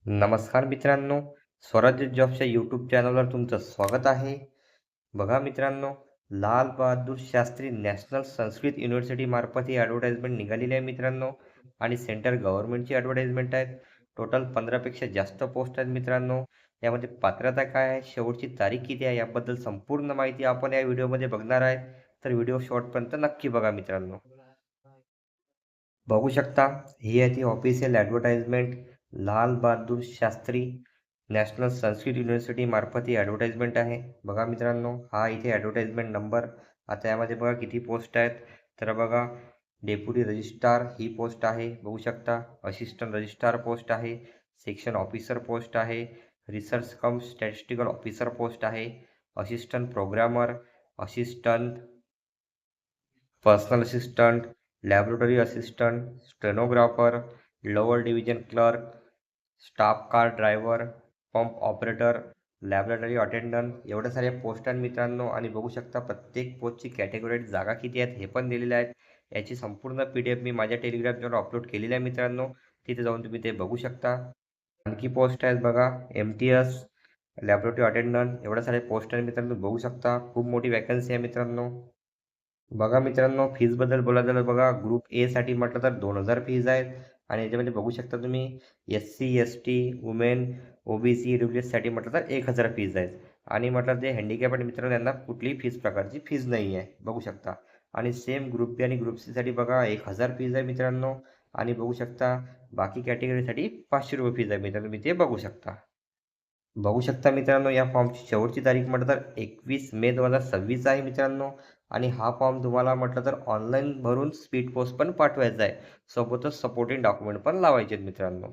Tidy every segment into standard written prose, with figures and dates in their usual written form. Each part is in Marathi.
नमस्कार मित्रांनो, स्वराज्य जॉबच्या यूट्यूब चॅनलवर तुमचं स्वागत आहे. बघा मित्रांनो, लाल बहादूर शास्त्री नॅशनल संस्कृत युनिव्हर्सिटीमार्फत ही ॲडव्हर्टाइजमेंट निघालेली आहे मित्रांनो आणि सेंट्रल गव्हर्नमेंटची ॲडव्हर्टाइजमेंट आहे. टोटल 15पेक्षा जास्त पोस्ट आहेत मित्रांनो. यामध्ये पात्रता काय आहे, शेवटची तारीख किती आहे, याबद्दल संपूर्ण माहिती आपण या व्हिडिओमध्ये बघणार आहे. तर व्हिडिओ शेवटपर्यंत नक्की बघा मित्रांनो. बघू शकता, ही आहे ती official advertisement. Lal Bahadur Shastri national Sanskrit university मार्फत ही ॲडव्हर्टाइजमेंट आहे. बघा मित्रांनो, हा इथे ॲडव्हर्टाइजमेंट नंबर. आता यामध्ये बघा किती पोस्ट आहेत. तर बघा, डेप्युटी रजिस्ट्रार ही पोस्ट आहे, बघू शकता. असिस्टंट रजिस्ट्रार पोस्ट आहे, सेक्शन ऑफिसर पोस्ट आहे, रिसर्च कम स्टॅटिस्टिकल ऑफिसर पोस्ट आहे, assistant programmer, assistant personal assistant, laboratory assistant, stenographer, lower division clerk, staff car driver, pump operator, laboratory attendant एवढ्या साऱ्या पोस्ट आहेत मित्रांनो. आणि बघू शकता प्रत्येक पोस्टची कॅटेगरी जागा किती आहेत हे पण दिलेले आहेत. याची संपूर्ण PDF मी माझ्या टेलिग्राम चॅनलवर अपलोड केलेली आहे मित्रांनो. तिथे जाऊन तुम्ही ते बघू शकता. आणखी पोस्ट आहेत बघा, MTS, लॅबोरेटरी अटेंडंट एवढ्या साऱ्या पोस्ट आहेत मित्रांनो, बघू शकता. खूप मोठी वॅकन्सी आहे मित्रांनो. बघा मित्रांनो, फीजबद्दल बोलायचं झालं बघा, ग्रुप ए साठी म्हटलं तर 2000 फीज आहेत. आणि याच्यामध्ये बघू शकता तुम्ही SC ST women OBC EWS साठी म्हटलं तर 1000 फीज आहेत. आणि म्हटलं ते हँडिकॅप आणि मित्रांनो यांना कुठलीही फीज प्रकारची फीज नाही आहे, बघू शकता. आणि सेम ग्रुप बी आणि ग्रुप सी साठी बघा 1000 फीज आहे मित्रांनो. आणि बघू शकता बाकी कॅटेगरीसाठी 500 रुपये फीज आहे मित्रांनो, तुम्ही ते बघू शकता. बघू शकता मित्रांनो, या फॉर्मची शेवटची तारीख म्हटलं तर 21 मे 2026 आहे मित्रांनो. आणि हा फॉर्म तुम्हाला म्हटलं तर ऑनलाईन भरून स्पीड पोस्ट पण पाठवायचा आहे. सोबतच सपोर्टिंग डॉक्युमेंट पण लावायचे आहेत मित्रांनो.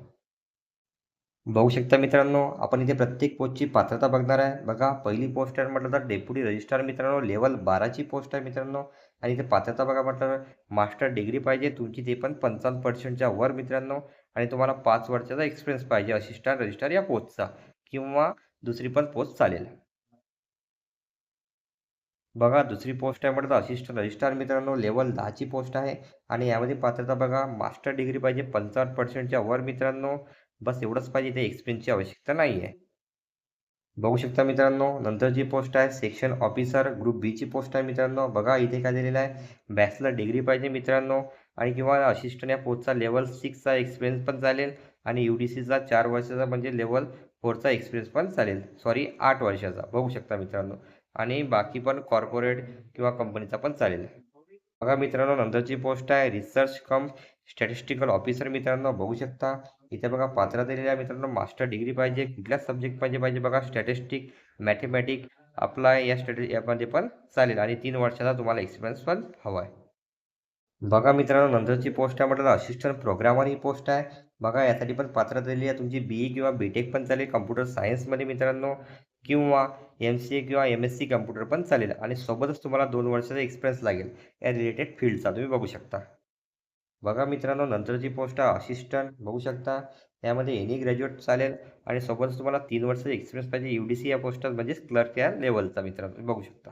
बघू शकता मित्रांनो, आपण इथे प्रत्येक पोस्टची पात्रता बघणार आहे. बघा, पहिली पोस्ट आहे म्हटलं तर डेप्युटी रजिस्ट्रार मित्रांनो, लेवल 12ची पोस्ट आहे मित्रांनो. आणि इथे पात्रता बघा म्हटलं तर मास्टर डिग्री पाहिजे तुमची, ते पण 55% वर मित्रांनो. आणि तुम्हाला 5 वर्षाचा एक्सपिरियन्स पाहिजे असिस्टंट रजिस्ट्रार या पोस्टचा, किंवा दुसरी पण पोस्ट चालेल. बघा, दुसरी पोस्ट आहे म्हटलं तर असिस्टंट रजिस्ट्रार मित्रांनो, लेवल 10ची पोस्ट आहे. आणि यामध्ये पात्रता बघा, मास्टर डिग्री पाहिजे 55%च्या वर मित्रांनो. बस एवढंच पाहिजे, इथे एक्सपिरियन्सची आवश्यकता नाही आहे. बघू शकता मित्रांनो, नंतरची पोस्ट आहे सेक्शन ऑफिसर ग्रुप बीची पोस्ट आहे मित्रांनो. बघा इथे काय दिलेलं आहे, बॅचलर डिग्री पाहिजे मित्रांनो. आणि किंवा असिस्टंट या पोस्टचा लेवल 6चा एक्सपिरियन्स पण चालेल. आणि UDCचा 4 वर्षाचा म्हणजे लेवल 4चा एक्सपिरियन्स पण चालेल, सॉरी 8 वर्षाचा, बघू शकता मित्रांनो. आणि बाकी पण कॉर्पोरेट किंवा कंपनीचा पण चालेल. बघा मित्रांनो, नंतरची पोस्ट आहे रिसर्च कम स्टॅटिस्टिकल ऑफिसर मित्रांनो, बघू शकता. इथे बघा पात्रता दिलेली आहे मित्रांनो, मास्टर डिग्री पाहिजे, कुठल्या सब्जेक्ट पाहिजे पाहिजे बघा, स्टॅटिस्टिक, मॅथमॅटिक, अप्लाय या यामध्ये पण चालेल. आणि 3 वर्षाचा तुम्हाला एक्सपिरियन्स पण हवा आहे. बघा मित्रांनो, नंतरची पोस्ट आहे म्हटलं असिस्टंट प्रोग्रामर ही पोस्ट आहे. बघा, यासाठी पण पात्रता दिलेली आहे तुमची BE किंवा BTech पण चालेल कम्प्युटर सायन्समध्ये मित्रांनो, किंवा MCA किंवा MSc कम्प्युटर पण चालेल. आणि सोबतच तुम्हाला 2 वर्षाचा एक्सपिरियन्स लागेल या रिलेटेड फील्डचा, तुम्ही बघू शकता. बघा मित्रांनो, नंतरची पोस्ट आहे असिस्टंट, बघू शकता. यामध्ये एनी ग्रॅज्युएट चालेल. आणि सोबतच तुम्हाला 3 वर्षाचा एक्सपिरियन्स पाहिजे UDC या पोस्टात, म्हणजेच क्लर्क या लेवलचा मित्रांनो, तुम्ही बघू शकता.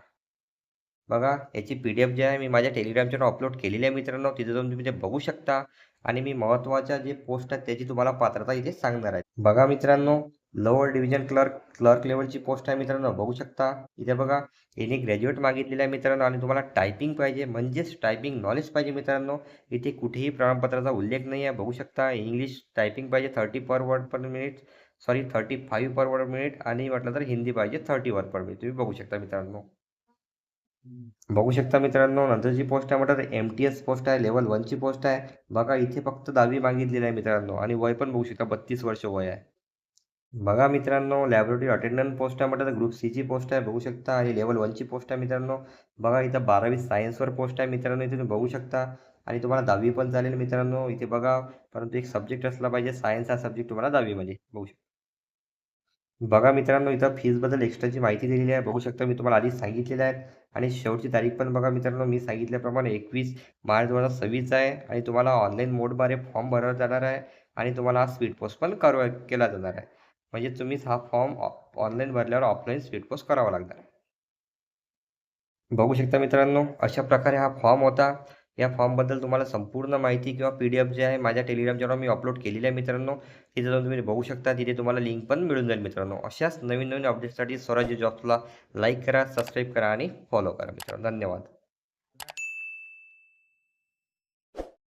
बघा, याची PDF जी आहे मी माझ्या टेलिग्राम चॅनलवर अपलोड केलेली आहे मित्रांनो, तिथे जाऊन तुम्ही ते बघू शकता. आणि मी महत्त्वाच्या जे पोस्ट आहेत त्याची तुम्हाला पात्रता इथे सांगणार आहे. बघा मित्रांनो, लोअर डिव्हिजन क्लर्क क्लर्क लेवलची पोस्ट आहे मित्रांनो, बघू शकता. इथे बघा, याने ग्रॅज्युएट मागितलेलं आहे मित्रांनो. आणि तुम्हाला टायपिंग पाहिजे, म्हणजेच टायपिंग नॉलेज पाहिजे मित्रांनो. इथे कुठेही प्रमाणपत्राचा उल्लेख नाही आहे, बघू शकता. इंग्लिश टायपिंग पाहिजे 30 पर वर्ड पर मिनिट, सॉरी 35 पर वर्ड मिनिट. आणि म्हटलं तर हिंदी पाहिजे 30 वर्ड पर मिनिट, तुम्ही बघू शकता मित्रांनो. बघू शकता मित्रांनो, नंतरची पोस्ट आहे म्हटलं तर MTS पोस्ट आहे, लेवल 1ची पोस्ट आहे. बघा, इथे फक्त 10वी मागितलेली आहे मित्रांनो. आणि वय पण बघू शकता, 32 वर्ष वय आहे. बघा मित्रांनो, लॅबोरेटरी अटेंडंट पोस्ट आहे म्हटलं तर ग्रुप सीची पोस्ट आहे, बघू शकता. आणि लेवल 1ची पोस्ट आहे मित्रांनो. बघा, इथं 12वी सायन्सवर पोस्ट आहे मित्रांनो, इथे तुम्ही बघू शकता. आणि तुम्हाला 10वी पण चालेल मित्रांनो, इथे बघा. परंतु एक सब्जेक्ट असला पाहिजे, सायन्स हा सब्जेक्ट तुम्हाला 10वीमध्ये बघू शकता. बघा मित्रांनो, इथं फीजबद्दल एक्स्ट्राची माहिती दिलेली आहे, बघू शकता. मी तुम्हाला आधीच सांगितलेलं आहे. आणि शेवटची तारीख पण बघा मित्रांनो, मी सांगितल्याप्रमाणे 21 मार्च 2026 आहे. आणि तुम्हाला ऑनलाईन मोडद्वारे फॉर्म भरला जाणार आहे. आणि तुम्हाला स्पीड पोस्ट पण केला जाणार आहे. म्हणजे तुम्हीच हा फॉर्म ऑनलाईन भरल्यावर ऑफलाईन स्पीड पोस्ट करावा लागणार आहे. बघू शकता मित्रांनो, अशा प्रकारे हा फॉर्म होता. या फॉर्मबद्दल तुम्हाला संपूर्ण माहिती किंवा PDF जे आहे माझ्या टेलिग्राम चॅनलवर मी अपलोड केलेली आहे मित्रांनो. तिथे जाऊन तुम्ही बघू शकता. तिथे तुम्हाला लिंक पण मिळून जाईल मित्रांनो. अशाच नवीन-नवीन अपडेट्ससाठी स्वराज्य जॉब्सला लाईक करा, सबस्क्राईब करा आणि फॉलो करा मित्रांनो. धन्यवाद.